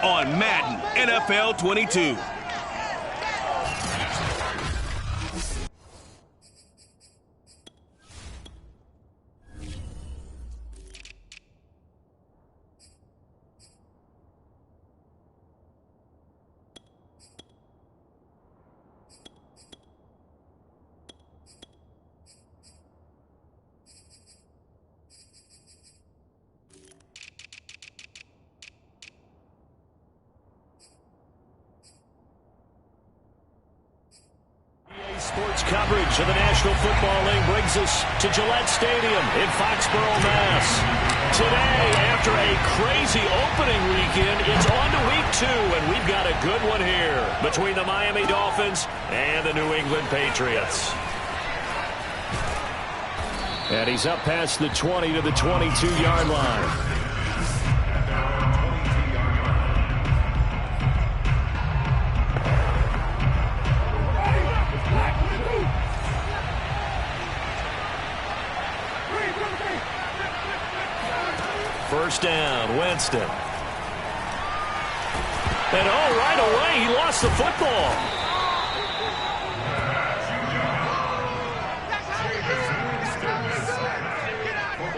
on Madden NFL 22. Sports coverage of the National Football League brings us to Gillette Stadium in Foxborough, Mass. Today, after a crazy opening weekend, it's on to week 2, and we've got a good one here between the Miami Dolphins and the New England Patriots. And he's up past the 20 to the 22-yard line. First down, Winston. And right away, he lost the football.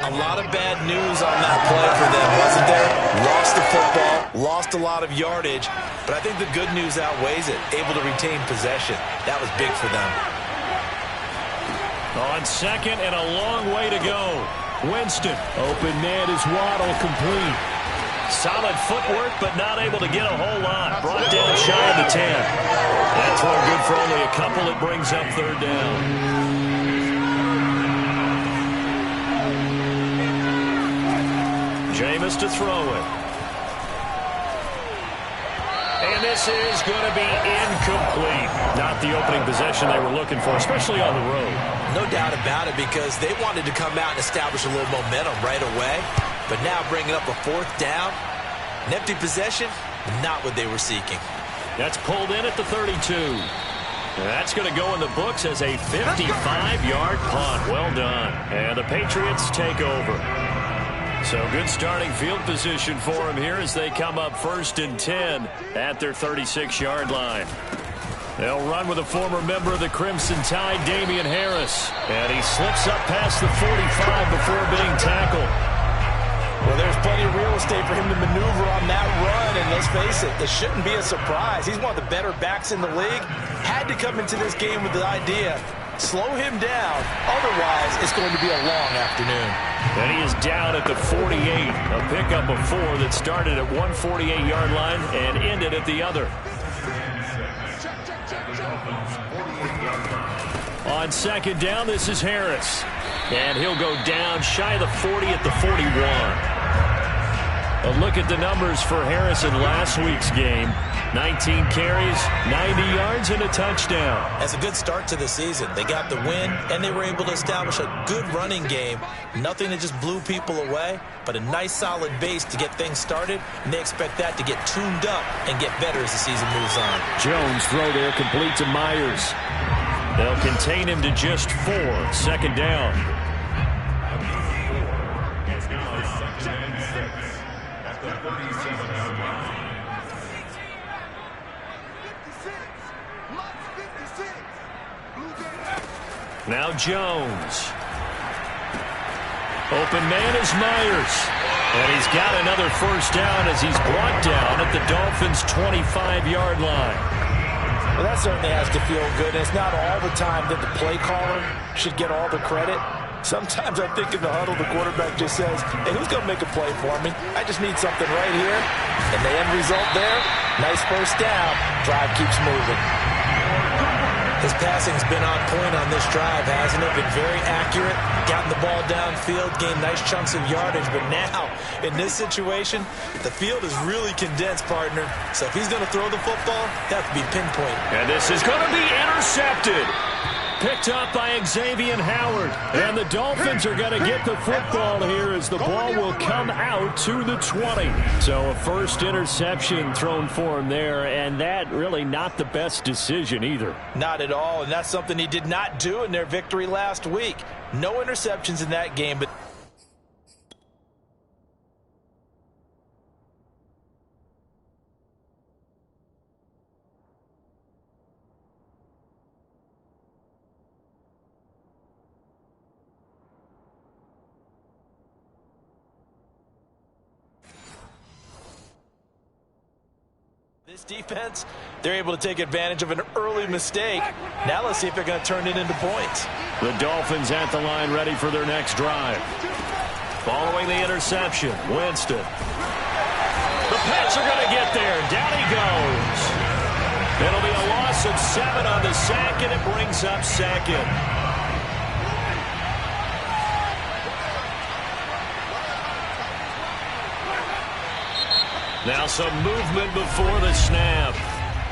A lot of bad news on that play for them, wasn't there? Lost the football, lost a lot of yardage, but I think the good news outweighs it. Able to retain possession. That was big for them. On second and a long way to go. Winston, open man is Waddle, complete. Solid footwork, but not able to get a whole lot. Brought down shy of the 10. That throw good for only a couple. It brings up third down. Jameis to throw it. And this is going to be incomplete. Not the opening possession they were looking for, especially on the road. No doubt about it, because they wanted to come out and establish a little momentum right away. But now bringing up a fourth down, an empty possession, not what they were seeking. That's pulled in at the 32. That's going to go in the books as a 55-yard punt. Well done. And the Patriots take over. So good starting field position for them here as they come up 1st and 10 at their 36-yard line. They'll run with a former member of the Crimson Tide, Damian Harris. And he slips up past the 45 before being tackled. Well, there's plenty of real estate for him to maneuver on that run. And let's face it, it shouldn't be a surprise. He's one of the better backs in the league. Had to come into this game with the idea, slow him down. Otherwise, it's going to be a long afternoon. And he is down at the 48. A pickup of 4 that started at one 48-yard line and ended at the other. On second down, this is Harris. And he'll go down shy of the 40 at the 41. A look at the numbers for Harris in last week's game. 19 carries, 90 yards, and a touchdown. That's a good start to the season. They got the win, and they were able to establish a good running game. Nothing that just blew people away, but a nice solid base to get things started, and they expect that to get tuned up and get better as the season moves on. Jones throw there complete to Myers. They'll contain him to just 4. Second down. Now Jones. Open man is Myers. And he's got another first down as he's brought down at the Dolphins' 25-yard line. Well, that certainly has to feel good. And it's not all the time that the play caller should get all the credit. Sometimes I think in the huddle, the quarterback just says, hey, who's going to make a play for me? I just need something right here. And the end result there, nice first down. Drive keeps moving. His passing's been on point on this drive, hasn't it? Been very accurate, gotten the ball downfield, gained nice chunks of yardage. But now, in this situation, the field is really condensed, partner. So if he's going to throw the football, that would be pinpoint. And this is going to be intercepted. Picked up by Xavier Howard. And the Dolphins are going to get the football here as the ball will come out to the 20. So a first interception thrown for him there, and that really not the best decision either. Not at all, and that's something he did not do in their victory last week. No interceptions in that game, but This defense, they're able to take advantage of an early mistake. Now let's see if they're going to turn it into points. The Dolphins at the line ready for their next drive. Following the interception, Winston. The Pats are going to get there. Down he goes. It'll be a loss of 7 on the sack, and it brings up second. Now some movement before the snap.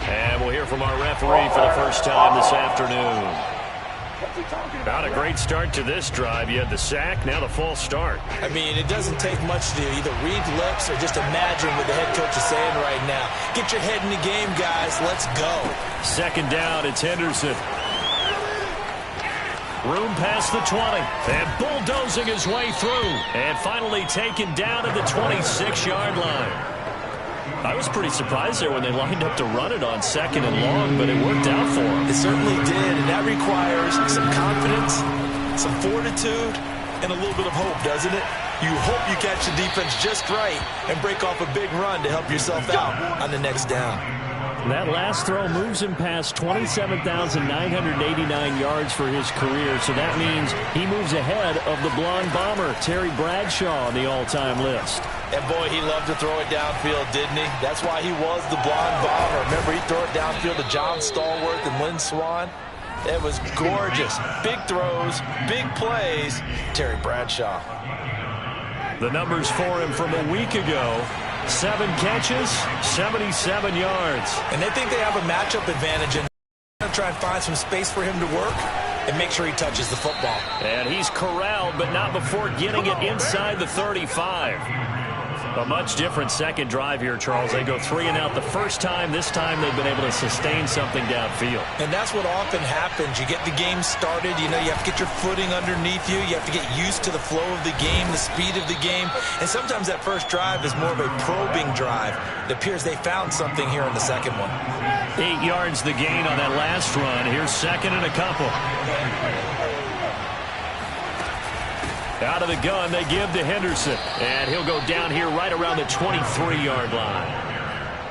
And we'll hear from our referee for the first time this afternoon. Not a great start to this drive. You had the sack, now the false start. I mean, it doesn't take much to either read lips or just imagine what the head coach is saying right now. Get your head in the game, guys. Let's go. Second down, it's Henderson. Room past the 20. And bulldozing his way through. And finally taken down at the 26-yard line. I was pretty surprised there when they lined up to run it on second and long, but it worked out for them. It certainly did, and that requires some confidence, some fortitude, and a little bit of hope, doesn't it? You hope you catch the defense just right and break off a big run to help yourself out on the next down. That last throw moves him past 27,989 yards for his career, so that means he moves ahead of the blonde bomber, Terry Bradshaw, on the all-time list. And, boy, he loved to throw it downfield, didn't he? That's why he was the blonde bomber. Remember, he threw it downfield to John Stallworth and Lynn Swann? It was gorgeous. Big throws, big plays. Terry Bradshaw. The numbers for him from a week ago. 7 catches, 77 yards. And they think they have a matchup advantage and they're going to try and find some space for him to work and make sure he touches the football. And he's corralled, but not before getting it inside the 35. A much different second drive here, Charles. They go 3 and out the first time. This time they've been able to sustain something downfield. And that's what often happens. You get the game started. You know, you have to get your footing underneath you. You have to get used to the flow of the game, the speed of the game. And sometimes that first drive is more of a probing drive. It appears they found something here in the second one. 8 yards the gain on that last run. Here's second and a couple. Out of the gun, they give to Henderson. And he'll go down here right around the 23-yard line.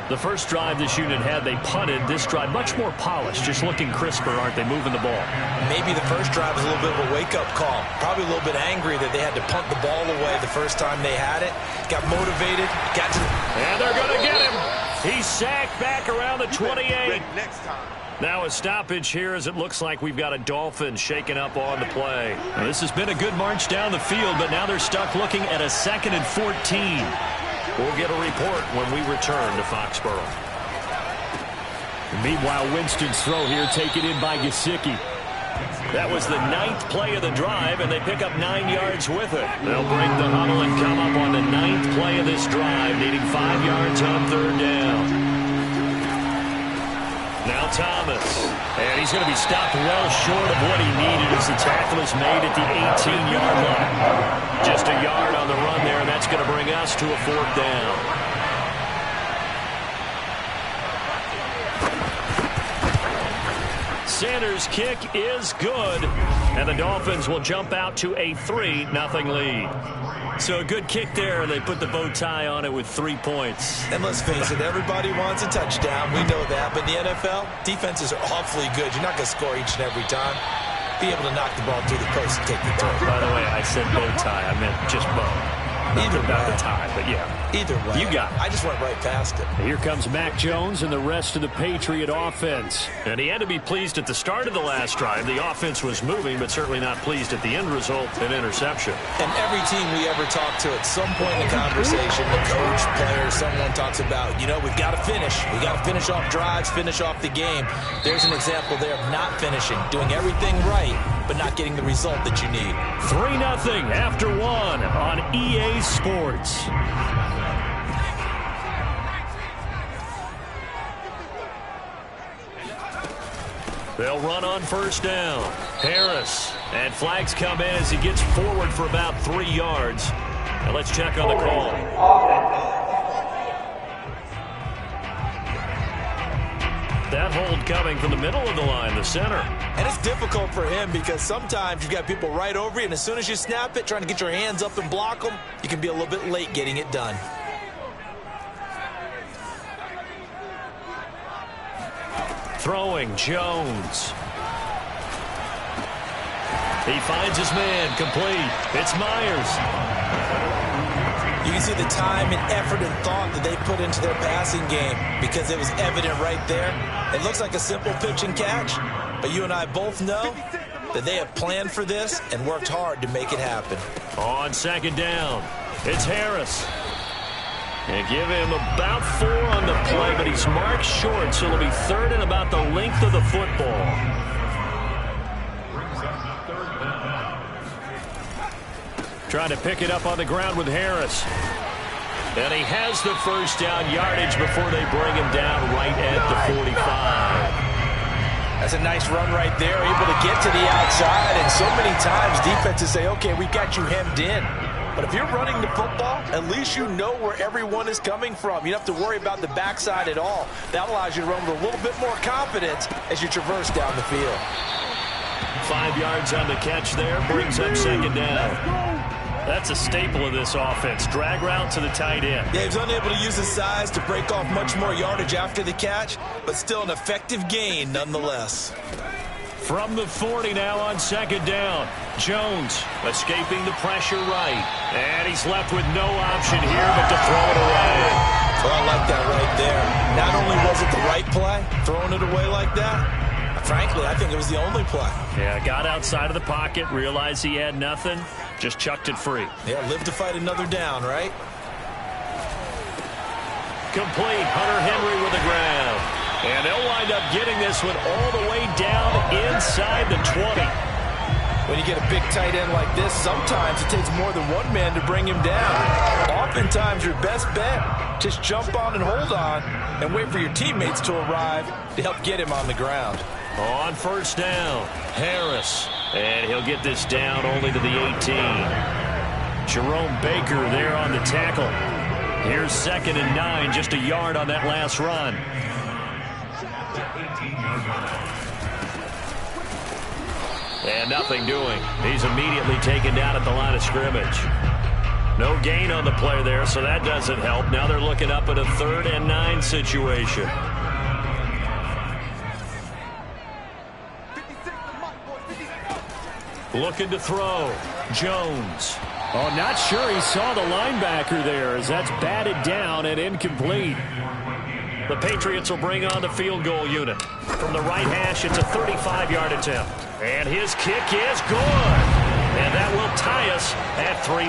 The first drive this unit had, they punted. This drive, much more polished, just looking crisper, aren't they, moving the ball? Maybe the first drive was a little bit of a wake-up call. Probably a little bit angry that they had to punt the ball away the first time they had it. Got motivated, got to... And they're going to get him. He's sacked back around the 28. Next time. Now a stoppage here as it looks like we've got a Dolphin shaken up on the play. Now, this has been a good march down the field, but now they're stuck looking at a 2nd and 14. We'll get a report when we return to Foxborough. Meanwhile, Winston's throw here taken in by Gesicki. That was the 9th play of the drive, and they pick up 9 yards with it. They'll break the huddle and come up on the 9th play of this drive, needing 5 yards on 3rd down. Now Thomas, and he's going to be stopped well short of what he needed as the tackle is made at the 18-yard line. Just a yard on the run there, and that's going to bring us to a 4th down. Sanders' kick is good, and the Dolphins will jump out to a 3-0 lead. So a good kick there. They put the bow tie on it with 3 points. And let's face it, everybody wants a touchdown. We know that. But in the NFL, defenses are awfully good. You're not going to score each and every time. Be able to knock the ball through the post and take the throw. By the way, I said bow tie. I meant just bow. Either about the tie, but yeah. Either way. You got it. I just went right past it. Here comes Mac Jones and the rest of the Patriot offense. And he had to be pleased at the start of the last drive. The offense was moving, but certainly not pleased at the end result, an interception. And every team we ever talk to, at some point in the conversation, the coach, player, someone talks about, you know, we've got to finish. We've got to finish off drives, finish off the game. There's an example there of not finishing, doing everything right, but not getting the result that you need. 3-0 after 1 on EA Sports. They'll run on 1st down. Harris. And flags come in as he gets forward for about 3 yards. Now let's check on the call. That hold coming from the middle of the line, the center. And it's difficult for him because sometimes you've got people right over you, and as soon as you snap it, trying to get your hands up and block them, you can be a little bit late getting it done. Throwing, Jones. He finds his man, complete. It's Myers. You can see the time and effort and thought that they put into their passing game because it was evident right there. It looks like a simple pitch and catch, but you and I both know that they have planned for this and worked hard to make it happen. On second down, it's Harris. And give him about 4 on the play, but he's marked short, so it'll be third and about the length of the football. Trying to pick it up on the ground with Harris. And he has the first down yardage before they bring him down right at the 45. That's a nice run right there, able to get to the outside. And so many times defenses say, okay, we've got you hemmed in. But if you're running the football, at least you know where everyone is coming from. You don't have to worry about the backside at all. That allows you to run with a little bit more confidence as you traverse down the field. 5 yards on the catch there, brings up second down. That's a staple of this offense. Drag route to the tight end. Yeah, he's unable to use his size to break off much more yardage after the catch, but still an effective gain nonetheless. From the 40 now on second down. Jones escaping the pressure right. And he's left with no option here but to throw it away. Well, I like that right there. Not only was it the right play, throwing it away like that, frankly, I think it was the only play. Yeah, got outside of the pocket, realized he had nothing, just chucked it free. Yeah, live to fight another down, right? Complete. Hunter Henry with the ground. And they'll wind up getting this one all the way down inside the 20. When you get a big tight end like this, sometimes it takes more than one man to bring him down. Oftentimes, your best bet, just jump on and hold on and wait for your teammates to arrive to help get him on the ground. On first down, Harris. And he'll get this down only to the 18. Jerome Baker there on the tackle. Here's 2nd and 9, just a yard on that last run. And nothing doing. He's immediately taken down at the line of scrimmage. No gain on the play there, so that doesn't help. Now they're looking up at a 3rd and 9 situation. Looking to throw. Jones. Oh, not sure he saw the linebacker there as that's batted down and incomplete. The Patriots will bring on the field goal unit. From the right hash, it's a 35-yard attempt. And his kick is good. And that will tie us at 3-3.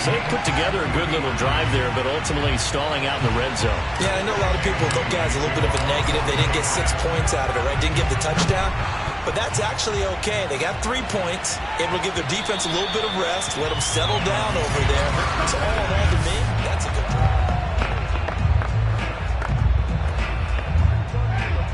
So they put together a good little drive there, but ultimately stalling out in the red zone. Yeah, I know a lot of people look at it as a little bit of a negative. They didn't get 6 points out of it, right? Didn't get the touchdown. But that's actually okay. They got 3 points, able to give their defense a little bit of rest, let them settle down over there. So all in all, to me, that's a good drive.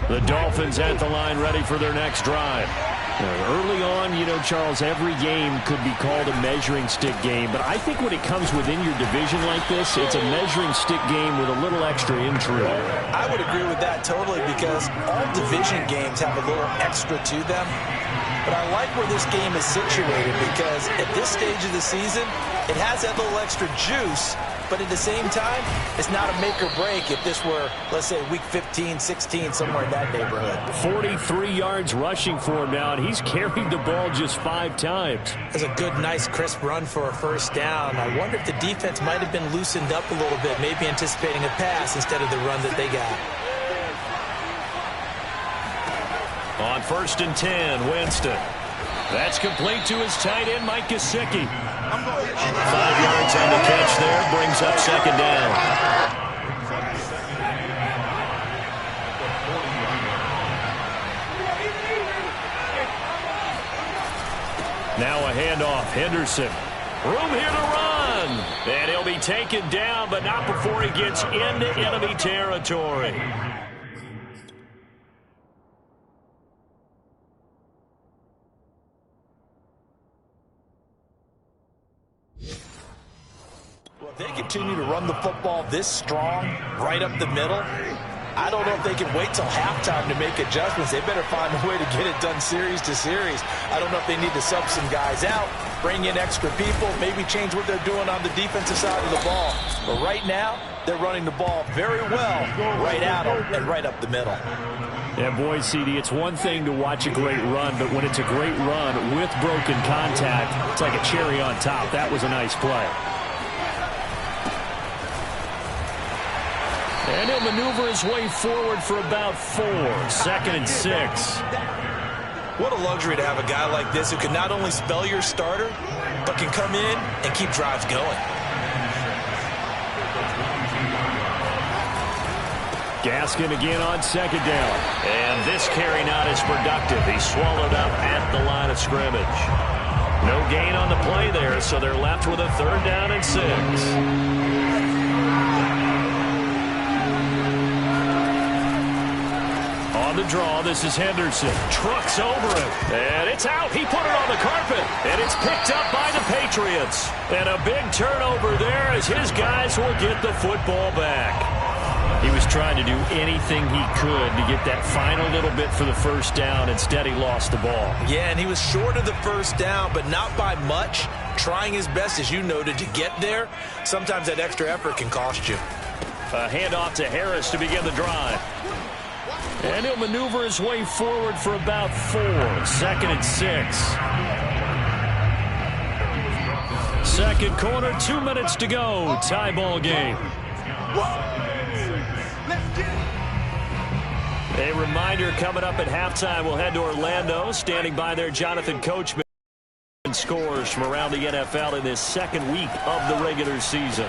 The Dolphins at the line ready for their next drive. Early on, you know, Charles, every game could be called a measuring stick game. But I think when it comes within your division like this, it's a measuring stick game with a little extra intrigue. I would agree with that totally because all division games have a little extra to them. But I like where this game is situated because at this stage of the season, it has that little extra juice. But at the same time, it's not a make or break if this were, let's say, week 15, 16, somewhere in that neighborhood. 43 yards rushing for him now, and he's carried the ball just 5 times. That's a good, nice, crisp run for a first down. I wonder if the defense might have been loosened up a little bit, maybe anticipating a pass instead of the run that they got. On 1st and 10, Winston. That's complete to his tight end, Mike Gesicki. 5 yards on the catch there, brings up 2nd down. Now a handoff, Henderson. Room here to run. And he'll be taken down, but not before he gets into enemy territory. If they continue to run the football this strong, right up the middle, I don't know if they can wait till halftime to make adjustments. They better find a way to get it done series to series. I don't know if they need to sub some guys out, bring in extra people, maybe change what they're doing on the defensive side of the ball. But right now, they're running the ball very well right at them and right up the middle. Yeah, boy, CD, it's one thing to watch a great run, but when it's a great run with broken contact, it's like a cherry on top. That was a nice play. And he'll maneuver his way forward for about 4. 2nd and 6. What a luxury to have a guy like this who can not only spell your starter, but can come in and keep drives going. Gaskin again on 2nd down. And this carry not as productive. He's swallowed up at the line of scrimmage. No gain on the play there, so they're left with a 3rd down and 6. On the draw, this is Henderson. Trucks over him. And it's out. He put it on the carpet. And it's picked up by the Patriots. And a big turnover there as his guys will get the football back. He was trying to do anything he could to get that final little bit for the 1st down. Instead, he lost the ball. Yeah, and he was short of the 1st down, but not by much. Trying his best, as you noted, to get there. Sometimes that extra effort can cost you. A handoff to Harris to begin the drive. And he'll maneuver his way forward for about 4. 2nd and 6. Second quarter, 2 minutes to go. Tie ball game. A reminder coming up at halftime. We'll head to Orlando. Standing by there, Jonathan Coachman. Scores from around the NFL in this 2nd week of the regular season.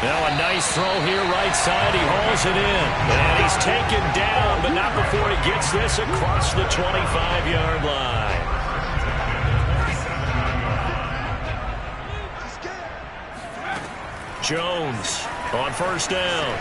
Now a nice throw here right side. He hauls it in. And he's taken down, but not before he gets this across the 25-yard line. Jones on 1st down.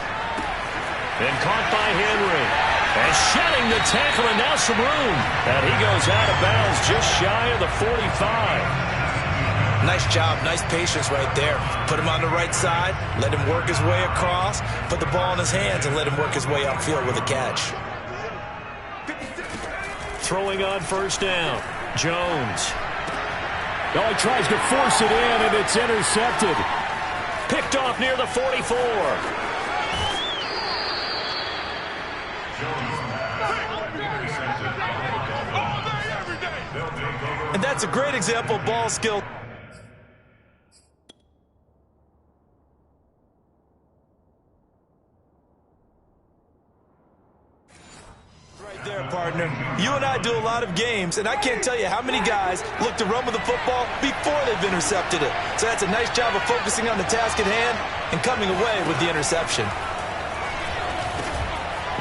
And caught by Henry. And shedding the tackle, and now some room. And he goes out of bounds just shy of the 45. Nice job, nice patience right there. Put him on the right side, let him work his way across, put the ball in his hands, and let him work his way upfield with a catch. Throwing on 1st down, Jones. Oh, he tries to force it in, and it's intercepted. Picked off near the 44. And that's a great example of ball skill. Right there, partner. You and I do a lot of games, and I can't tell you how many guys look to run with the football before they've intercepted it. So that's a nice job of focusing on the task at hand and coming away with the interception.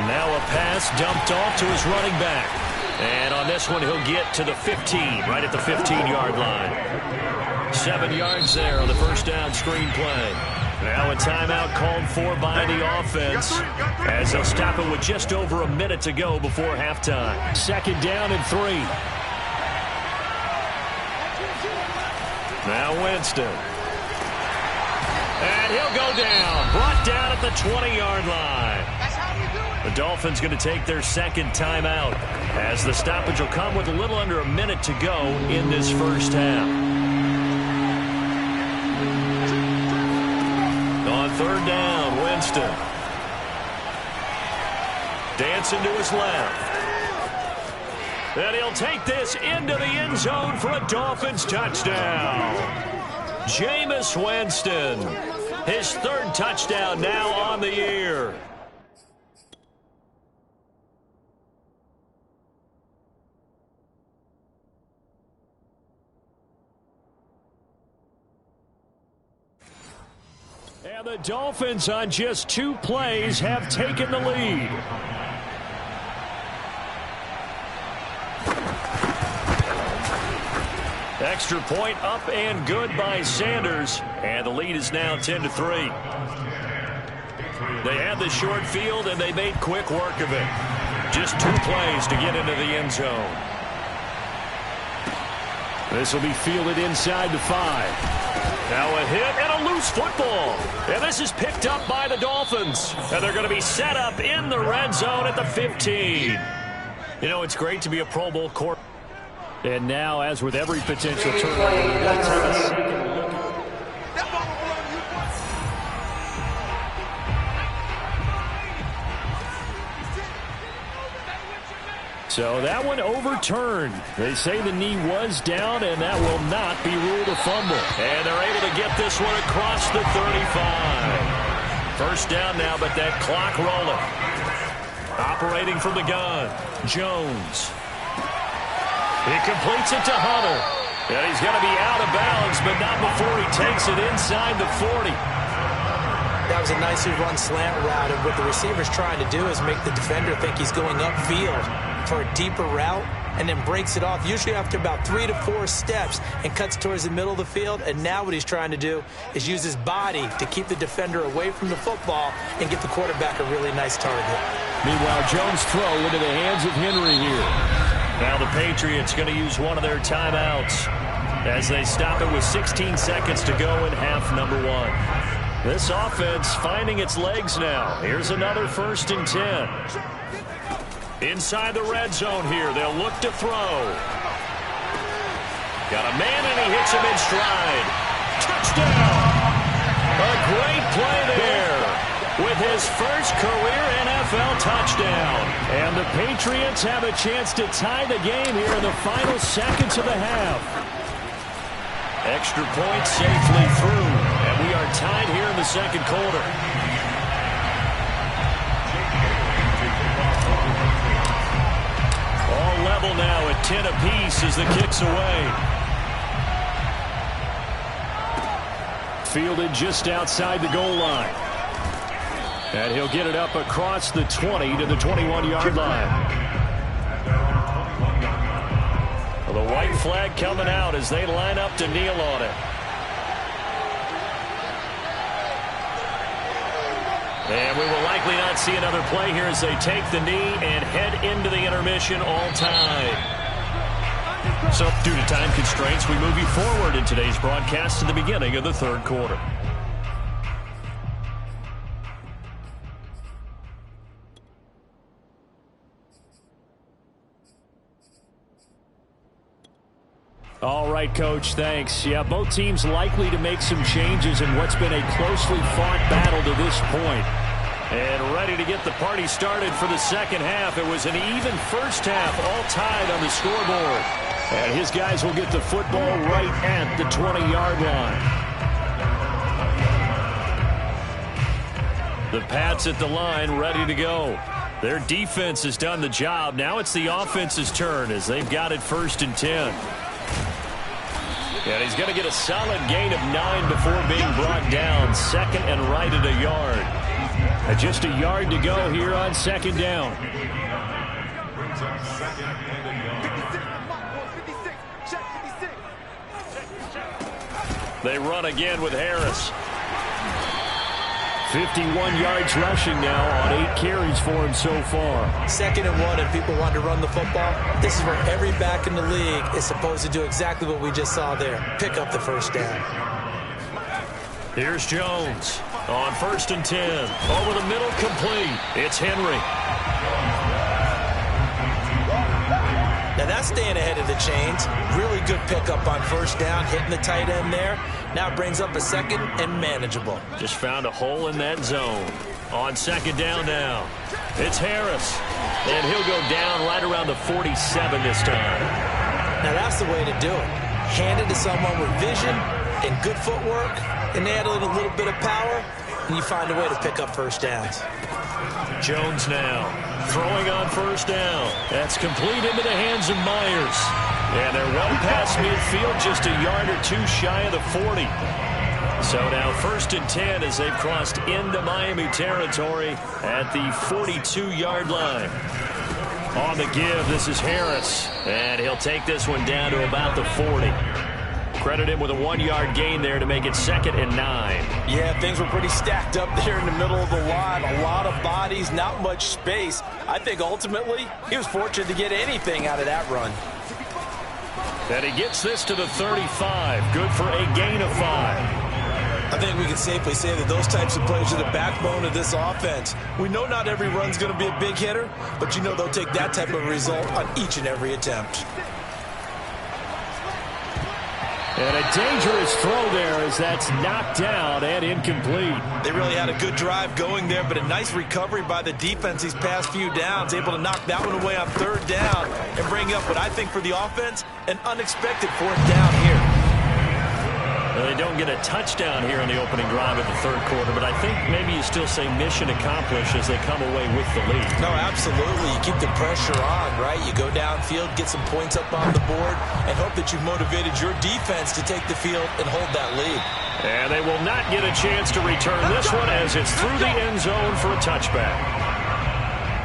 Now a pass dumped off to his running back. And on this one, he'll get to the 15, right at the 15-yard line. 7 yards there on the 1st down screen play. Now a timeout called for by the offense as they'll stop it with just over a minute to go before halftime. 2nd down and 3. Now Winston. And he'll go down. Brought down at the 20-yard line. The Dolphins going to take their 2nd timeout as the stoppage will come with a little under a minute to go in this 1st half. On 3rd down, Winston. Dancing to his left. And he'll take this into the end zone for a Dolphins touchdown. Jameis Winston, his 3rd touchdown now on the year. And the Dolphins on just 2 plays have taken the lead. Extra point up and good by Sanders. And the lead is now 10-3. They had the short field and they made quick work of it. Just 2 plays to get into the end zone. This will be fielded inside the 5. Now a hit and a loose football. And this is picked up by the Dolphins. And they're going to be set up in the red zone at the 15. You know, it's great to be a Pro Bowl quarterback. And now, as with every potential turnover, we've got to take a second look. So that one overturned. They say the knee was down, and that will not be ruled a fumble. And they're able to get this one across the 35. First down now, but that clock rolling. Operating from the gun, Jones. He completes it to Hunter. And he's going to be out of bounds, but not before he takes it inside the 40. That was a nicely run slant route, and what the receiver's trying to do is make the defender think he's going upfield for a deeper route, and then breaks it off, usually after about 3 to 4 steps, and cuts towards the middle of the field. And now what he's trying to do is use his body to keep the defender away from the football and get the quarterback a really nice target. Meanwhile, Jones' throw into the hands of Henry here. Now the Patriots going to use one of their timeouts as they stop it with 16 seconds to go in half number 1. This offense finding its legs now. Here's another 1st and 10. Inside the red zone here. They'll look to throw. Got a man, and he hits him in stride. Touchdown! A great play there with his first career NFL touchdown. And the Patriots have a chance to tie the game here in the final seconds of the half. Extra point safely through, and we are tied here in the second quarter. All level now at 10 apiece as the kick's away. Fielded just outside the goal line. And he'll get it up across the 20 to the 21-yard line. Well, the white flag coming out as they line up to kneel on it. And we will likely not see another play here as they take the knee and head into the intermission all tied. So due to time constraints, we move you forward in today's broadcast to the beginning of the third quarter. All right, Coach, thanks. Yeah, both teams likely to make some changes in what's been a closely fought battle to this point. And ready to get the party started for the second half. It was an even first half, all tied on the scoreboard. And his guys will get the football right at the 20-yard line. The Pats at the line, ready to go. Their defense has done the job. Now it's the offense's turn as they've got it 1st and 10. And he's going to get a solid gain of 9 before being brought down. 2nd and right at a yard. Just a yard to go here on 2nd down. They run again with Harris. 51 yards rushing now on 8 carries for him so far. 2nd and 1, and people want to run the football. This is where every back in the league is supposed to do exactly what we just saw there. Pick up the first down. Here's Jones on 1st and 10. Over the middle, complete. It's Henry. Now that's staying ahead of the chains. Really good pickup on 1st down, hitting the tight end there. Now brings up a 2nd and manageable. Just found a hole in that zone. On 2nd down now. It's Harris. And he'll go down right around the 47 this time. Now that's the way to do it. Hand it to someone with vision and good footwork, and add a little bit of power, and you find a way to pick up 1st downs. Jones now throwing on 1st down. That's complete into the hands of Myers. And they're well past midfield, just a yard or 2 shy of the 40. So now 1st and 10 as they've crossed into Miami territory at the 42-yard line. On the give, this is Harris. And he'll take this one down to about the 40. Credit him with a 1-yard gain there to make it 2nd and 9. Yeah, things were pretty stacked up there in the middle of the line. A lot of bodies, not much space. I think ultimately he was fortunate to get anything out of that run. And he gets this to the 35. Good for a gain of 5. I think we can safely say that those types of plays are the backbone of this offense. We know not every run's going to be a big hitter, but you know they'll take that type of result on each and every attempt. And a dangerous throw there as that's knocked down and incomplete. They really had a good drive going there, but a nice recovery by the defense these past few downs, able to knock that one away on third down and bring up what I think for the offense, an unexpected fourth down here. Well, they don't get a touchdown here on the opening drive of the third quarter, but I think maybe you still say mission accomplished as they come away with the lead. No, absolutely. You keep the pressure on, right? You go downfield, get some points up on the board, and hope that you've motivated your defense to take the field and hold that lead. And they will not get a chance to return this one as it's through the end zone for a touchback.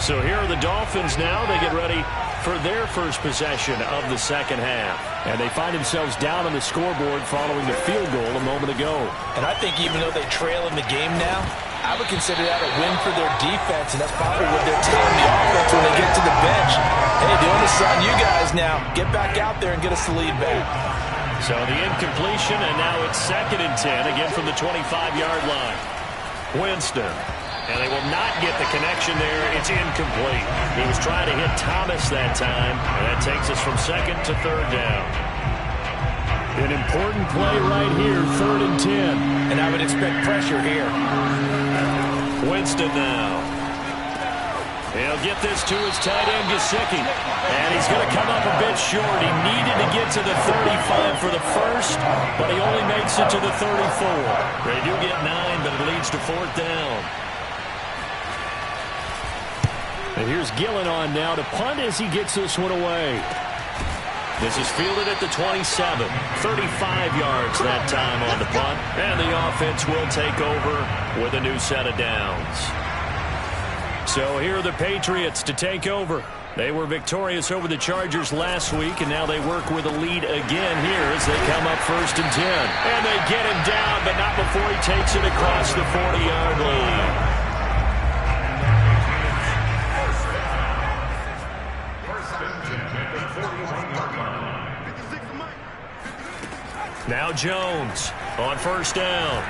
So here are the Dolphins now. They get ready for their first possession of the second half. And they find themselves down on the scoreboard following the field goal a moment ago. And I think even though they trail in the game now, I would consider that a win for their defense, and that's probably what they're telling the offense when they get to the bench. Hey, the onus is on you guys now. Get back out there and get us the lead back. So the incompletion, and now it's 2nd and 10, again from the 25-yard line. Winston. And they will not get the connection there. It's incomplete. He was trying to hit Thomas that time, and that takes us from 2nd to 3rd down. An important play right here, 3rd and 10. And I would expect pressure here. Winston now. He'll get this to his tight end, Gesicki. And he's going to come up a bit short. He needed to get to the 35 for the first, but he only makes it to the 34. They do get 9, but it leads to 4th down. And here's Gillen on now to punt as he gets this one away. This is fielded at the 27. 35 yards that time on the punt. And the offense will take over with a new set of downs. So here are the Patriots to take over. They were victorious over the Chargers last week, and now they work with a lead again here as they come up 1st and 10. And they get him down, but not before he takes it across the 40-yard line. Now Jones on 1st down.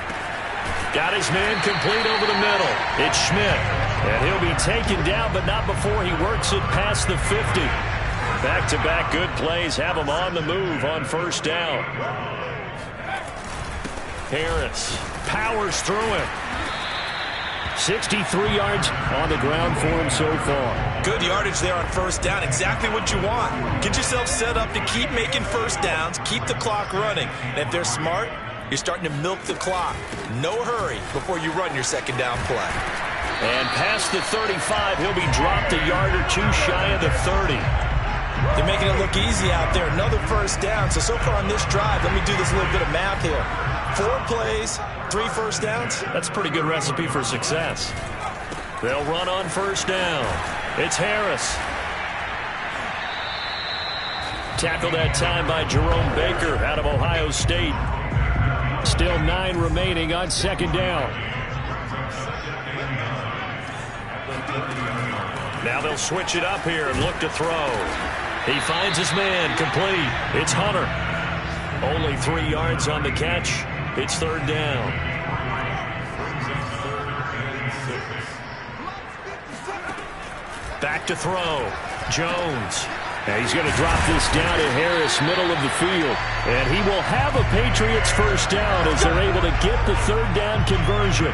Got his man complete over the middle. It's Schmidt. And he'll be taken down, but not before he works it past the 50. Back-to-back good plays have him on the move on 1st down. Harris powers through him. 63 yards on the ground for him so far. Good yardage there on 1st down. Exactly what you want. Get yourself set up to keep making 1st downs, keep the clock running. And if they're smart, you're starting to milk the clock. No hurry before you run your 2nd down play. And past the 35, he'll be dropped a yard or two shy of the 30. They're making it look easy out there. Another 1st down. So far on this drive, let me do this little bit of math here. 4 plays, 3 1st downs. That's a pretty good recipe for success. They'll run on 1st down. It's Harris. Tackled that time by Jerome Baker out of Ohio State. Still 9 remaining on 2nd down. Now they'll switch it up here and look to throw. He finds his man complete. It's Hunter. Only 3 yards on the catch. It's 3rd down. Back to throw. Jones. And he's going to drop this down to Harris, middle of the field. And he will have a Patriots 1st down as they're able to get the 3rd down conversion.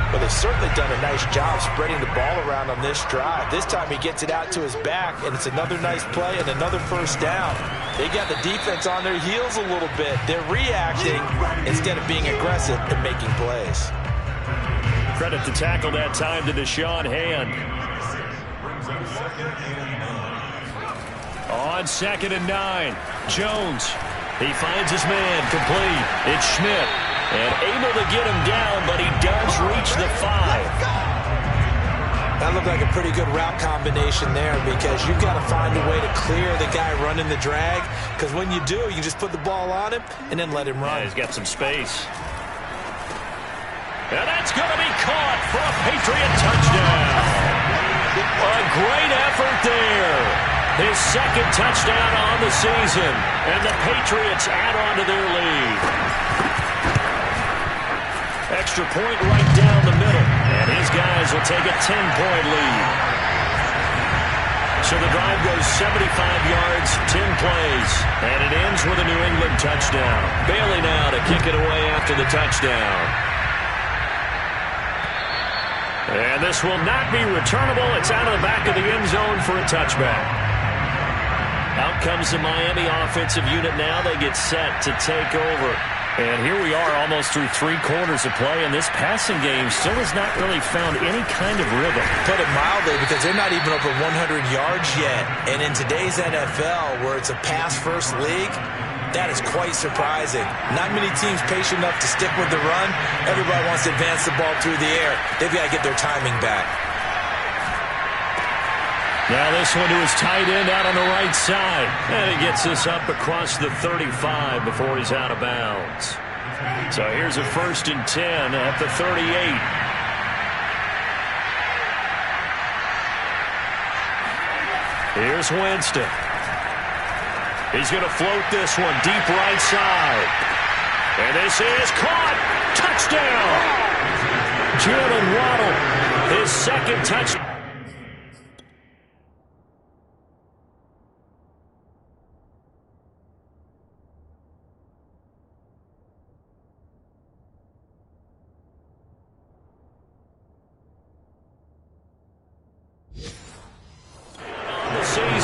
Well, they've certainly done a nice job spreading the ball around on this drive. This time he gets it out to his back, and it's another nice play and another 1st down. They got the defense on their heels a little bit. They're reacting instead of being aggressive and making plays. Credit the tackle that time to Deshaun Hand. On 2nd and 9, Jones. He finds his man complete. It's Schmidt. And able to get him down, but he does reach the 5. That looked like a pretty good route combination there because you've got to find a way to clear the guy running the drag because when you do, you just put the ball on him and then let him run. Yeah, he's got some space. And that's going to be caught for a Patriot touchdown. A great effort there. His 2nd touchdown on the season. And the Patriots add on to their lead. Extra point right down the middle. And his guys will take a 10-point lead. So the drive goes 75 yards, 10 plays, and it ends with a New England touchdown. Bailey now to kick it away after the touchdown. And this will not be returnable. It's out of the back of the end zone for a touchback. Out comes the Miami offensive unit now. They get set to take over. And here we are almost through 3 quarters of play, and this passing game still has not really found any kind of rhythm. Put it mildly, because they're not even over 100 yards yet. And in today's NFL, where it's a pass-first league, that is quite surprising. Not many teams patient enough to stick with the run. Everybody wants to advance the ball through the air. They've got to get their timing back. Now this one to his tight end out on the right side. And he gets this up across the 35 before he's out of bounds. So here's a 1st and 10 at the 38. Here's Winston. He's going to float this one deep right side. And this is caught. Touchdown. Jalen Waddle, his 2nd touchdown.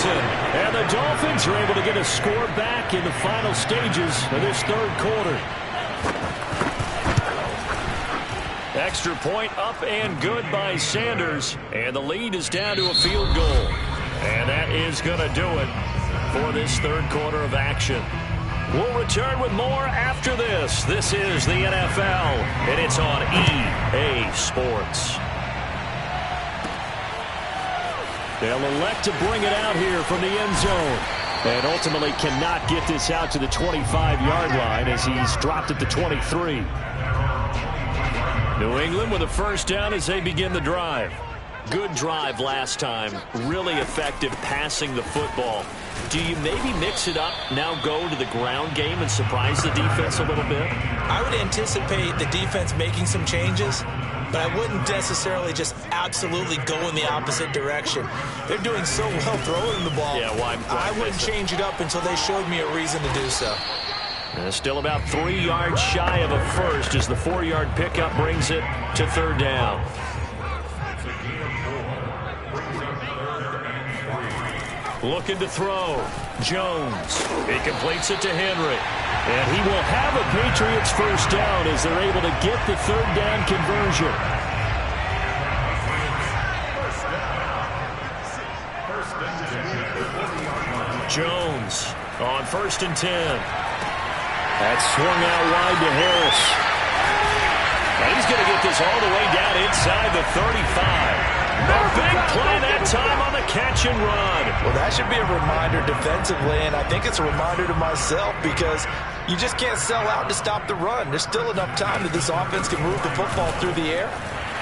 And the Dolphins are able to get a score back in the final stages of this 3rd quarter. Extra point up and good by Sanders. And the lead is down to a field goal. And that is going to do it for this 3rd quarter of action. We'll return with more after this. This is the NFL, and it's on EA Sports. They'll elect to bring it out here from the end zone. And ultimately cannot get this out to the 25-yard line as he's dropped at the 23. New England with a 1st down as they begin the drive. Good drive last time. Really effective passing the football. Do you maybe mix it up, now go to the ground game and surprise the defense a little bit? I would anticipate the defense making some changes, but I wouldn't necessarily just absolutely go in the opposite direction. They're doing so well throwing the ball. Yeah, why I wouldn't change it up until they showed me a reason to do so. Still about 3 yards shy of a 1st as the 4-yard pickup brings it to 3rd down. Looking to throw. Jones. He completes it to Henry. And he will have a Patriots 1st down as they're able to get the 3rd down conversion. Jones on 1st and 10. That's swung out wide to Harris. And he's going to get this all the way down inside the 35. A big play that time on the catch and run. Well, that should be a reminder defensively, and I think it's a reminder to myself because you just can't sell out to stop the run. There's still enough time that this offense can move the football through the air,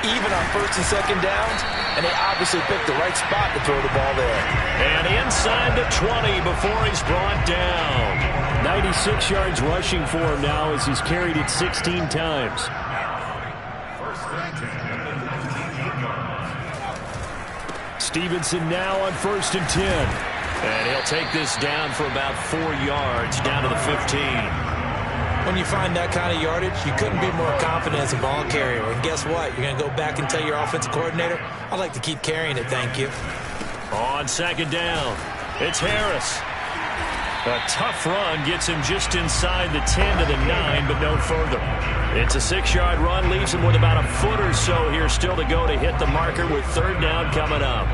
even on 1st and 2nd downs, and they obviously picked the right spot to throw the ball there. And inside the 20 before he's brought down. 96 yards rushing for him now as he's carried it 16 times. Stevenson now on 1st and 10. And he'll take this down for about 4 yards, down to the 15. When you find that kind of yardage, you couldn't be more confident as a ball carrier. And guess what? You're going to go back and tell your offensive coordinator, I'd like to keep carrying it, thank you. On 2nd down, it's Harris. A tough run gets him just inside the 10 to the 9, but no further. It's a 6-yard run, leaves him with about a foot or so here still to go to hit the marker with 3rd down coming up.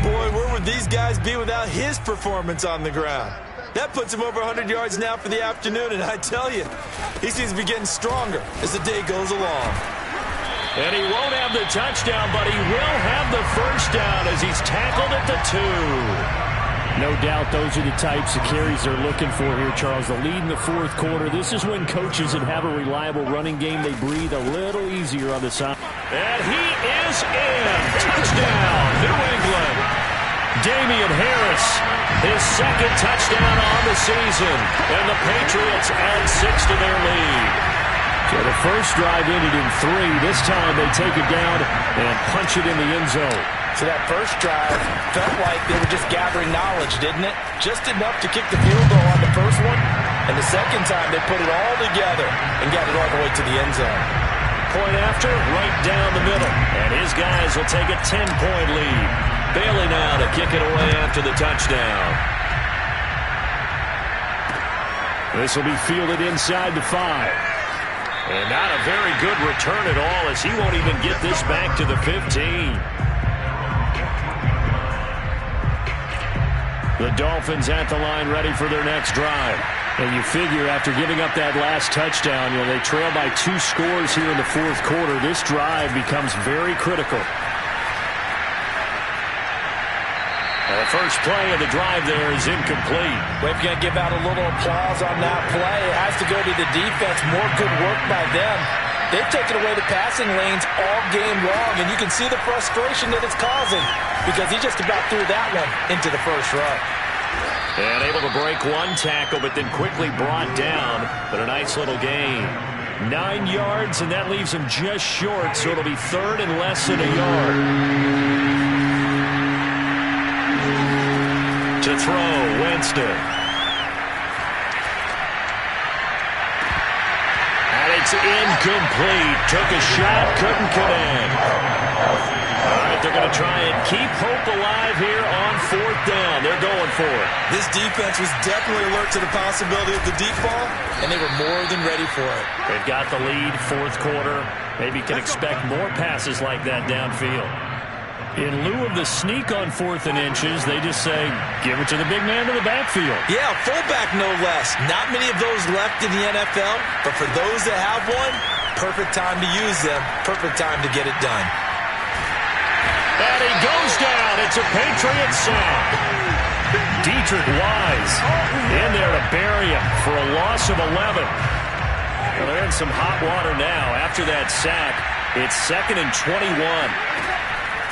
Boy, where would these guys be without his performance on the ground? That puts him over 100 yards now for the afternoon, and I tell you, he seems to be getting stronger as the day goes along. And he won't have the touchdown, but he will have the 1st down as he's tackled at the 2. No doubt those are the types of carries they're looking for here, Charles. The lead in the 4th quarter. This is when coaches that have a reliable running game, they breathe a little easier on the side. And he is in. Touchdown, New England. Damian Harris, his 2nd touchdown on the season. And the Patriots add 6 to their lead. So the first drive ended in 3. This time they take it down and punch it in the end zone. So that first drive felt like they were just gathering knowledge, didn't it? Just enough to kick the field goal on the first one. And the second time, they put it all together and got it all the way to the end zone. Point after, right down the middle. And his guys will take a 10-point lead. Bailey now to kick it away after the touchdown. This will be fielded inside the 5. And not a very good return at all, as he won't even get this back to the 15. The Dolphins at the line, ready for their next drive. And you figure after giving up that last touchdown, they trail by 2 scores here in the fourth quarter. This drive becomes very critical. And the first play of the drive there is incomplete. Well, if you're going to give out a little applause on that play, it has to go to the defense. More good work by them. They've taken away the passing lanes all game long, and you can see the frustration that it's causing because he just about threw that one into the first row. And able to break one tackle, but then quickly brought down. But a nice little gain. 9 yards, and that leaves him just short, so it'll be third and less than a yard. To throw, Winston. And it's incomplete. Took a shot, couldn't connect. All right, they're going to try and keep hope alive here on fourth down. They're going for it. This defense was definitely alert to the possibility of the deep ball, and they were more than ready for it. They've got the lead, fourth quarter. Maybe can expect more passes like that downfield. In lieu of the sneak on 4th and inches, they just say, give it to the big man in the backfield. Yeah, fullback no less. Not many of those left in the NFL, but for those that have one, perfect time to use them, perfect time to get it done. And he goes down. It's a Patriots sack. Dietrich Wise in there to bury him for a loss of 11. Well, they're in some hot water now. After that sack, it's 2nd and 21.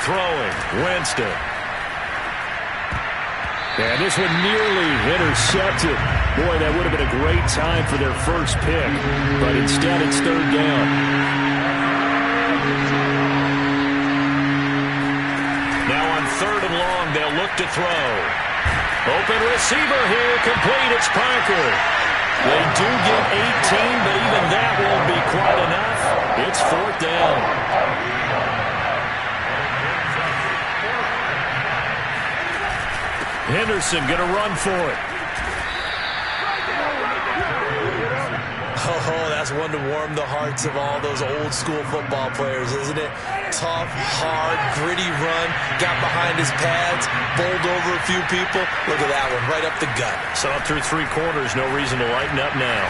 Throwing, Winston. And this one nearly intercepted. Boy, that would have been a great time for their first pick. But instead, it's third down. Now on 3rd and long, they'll look to throw. Open receiver here, complete. It's Parker. They do get 18, but even that won't be quite enough. It's 4th down. Henderson going to run for it. Oh, that's one to warm the hearts of all those old school football players, isn't it? Tough, hard, gritty run. Got behind his pads, bowled over a few people. Look at that one, right up the gut. So up through 3 quarters, no reason to lighten up now.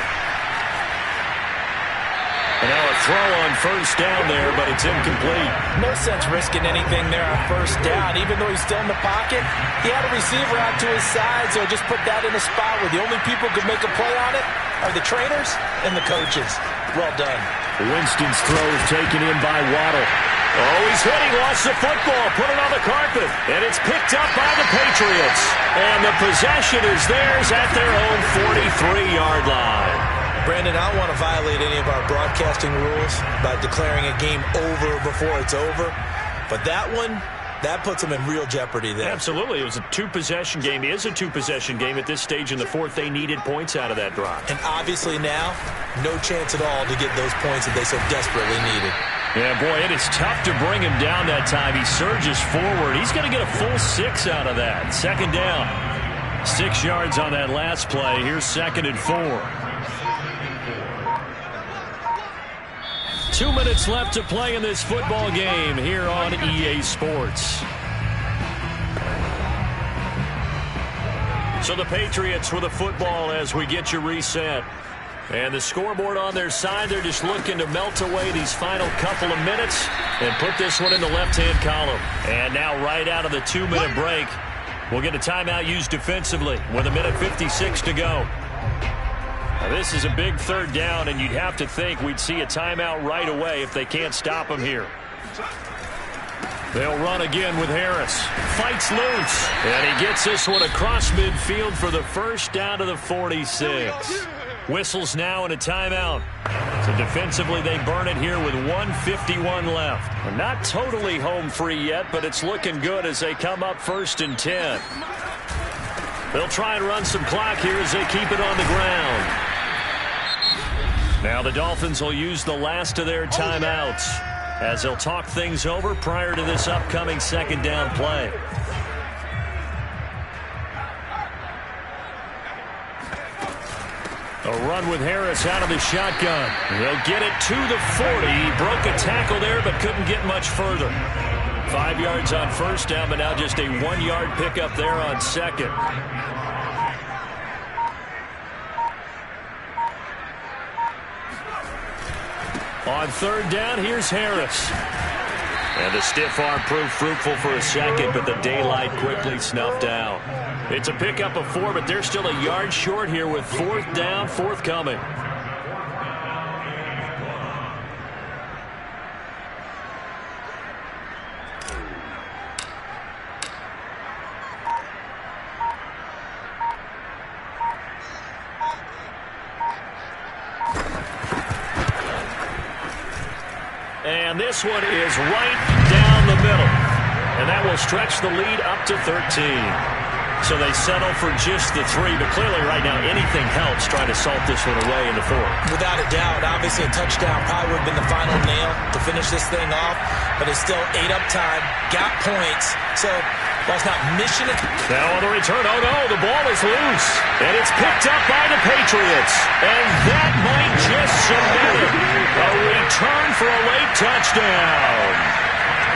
And now a throw on first down there, but it's incomplete. No sense risking anything there on first down. Even though he's still in the pocket, he had a receiver out to his side, so just put that in a spot where the only people who could make a play on it are the trainers and the coaches. Well done. Winston's throw is taken in by Waddle. Oh, he's hit. He lost the football. Put it on the carpet. And it's picked up by the Patriots. And the possession is theirs at their own 43-yard line. Brandon, I don't want to violate any of our broadcasting rules by declaring a game over before it's over. But that one, that puts them in real jeopardy there. Absolutely. It was a 2-possession game. It is a 2-possession game at this stage in the fourth. They needed points out of that drive. And obviously now, no chance at all to get those points that they so desperately needed. Yeah, boy, it is tough to bring him down that time. He surges forward. He's going to get a full 6 out of that. 2nd down. 6 yards on that last play. Here's 2nd and 4. 2 minutes left to play in this football game here on EA Sports. So the Patriots with a football as we get you reset. And the scoreboard on their side, they're just looking to melt away these final couple of minutes and put this one in the left-hand column. And now right out of the 2-minute break, we'll get a timeout used defensively with 1:56 to go. Now, this is a big 3rd down, and you'd have to think we'd see a timeout right away if they can't stop him here. They'll run again with Harris. Fights loose. And he gets this one across midfield for the first down to the 46. Whistles now and a timeout. So defensively, they burn it here with 1:51 left. They're not totally home free yet, but it's looking good as they come up 1st and 10. They'll try and run some clock here as they keep it on the ground. Now the Dolphins will use the last of their timeouts as they'll talk things over prior to this upcoming 2nd down play. A run with Harris out of the shotgun. They'll get it to the 40. He broke a tackle there but couldn't get much further. 5 yards on 1st down, but now just a 1-yard pickup there on 2nd. On 3rd down, here's Harris. And the stiff arm proved fruitful for a second, but the daylight quickly snuffed out. It's a pickup of 4, but they're still a yard short here with 4th down forthcoming. And this one is right down the middle. And that will stretch the lead up to 13. So they settle for just the 3, but clearly right now anything helps trying to salt this one away in the 4th. Without a doubt, obviously a touchdown probably would have been the final nail to finish this thing off, but it's still 8 up time, got points, so while it's not mission. Now on the return, oh no, the ball is loose, and it's picked up by the Patriots, and that might just cement it. A return for a late touchdown.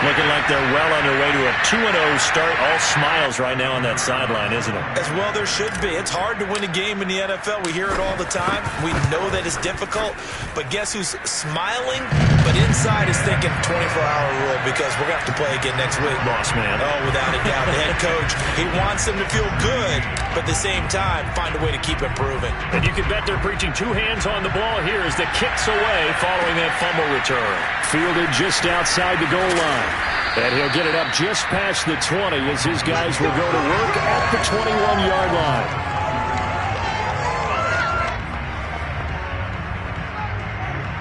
Looking like they're well on their way to a 2-0 start. All smiles right now on that sideline, isn't it? As well there should be. It's hard to win a game in the NFL. We hear it all the time. We know that it's difficult. But guess who's smiling? But inside is thinking 24-hour rule because we're going to have to play again next week. Boss man. Oh, without a doubt. The head coach, he wants them to feel good, but at the same time, find a way to keep improving. And you can bet they're preaching 2 hands on the ball here as the kick's away following that fumble return. Fielded just outside the goal line. And he'll get it up just past the 20 as his guys will go to work at the 21-yard line.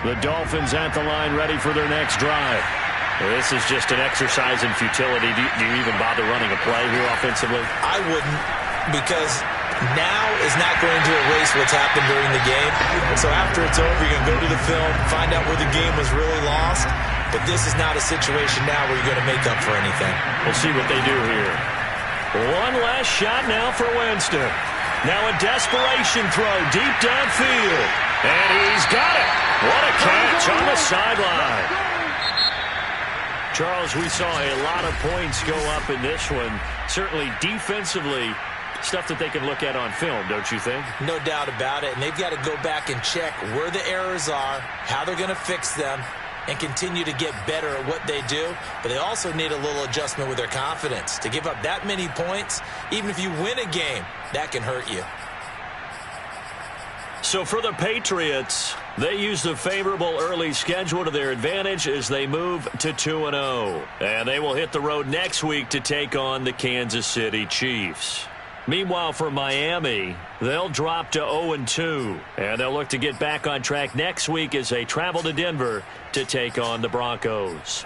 The Dolphins at the line ready for their next drive. This is just an exercise in futility. Do you even bother running a play here offensively? I wouldn't, because now is not going to erase what's happened during the game. So after it's over, you're going to go to the film, find out where the game was really lost. But this is not a situation now where you're going to make up for anything. We'll see what they do here. One last shot now for Winston. Now a desperation throw deep downfield. And he's got it. What a catch on the sideline. Charles, we saw a lot of points go up in this one. Certainly defensively, stuff that they can look at on film, don't you think? No doubt about it. And they've got to go back and check where the errors are, how they're going to fix them, and continue to get better at what they do. But they also need a little adjustment with their confidence. To give up that many points, even if you win a game, that can hurt you. So for the Patriots, they use the favorable early schedule to their advantage as they move to 2-0. And they will hit the road next week to take on the Kansas City Chiefs. Meanwhile, for Miami, they'll drop to 0-2, and they'll look to get back on track next week as they travel to Denver to take on the Broncos.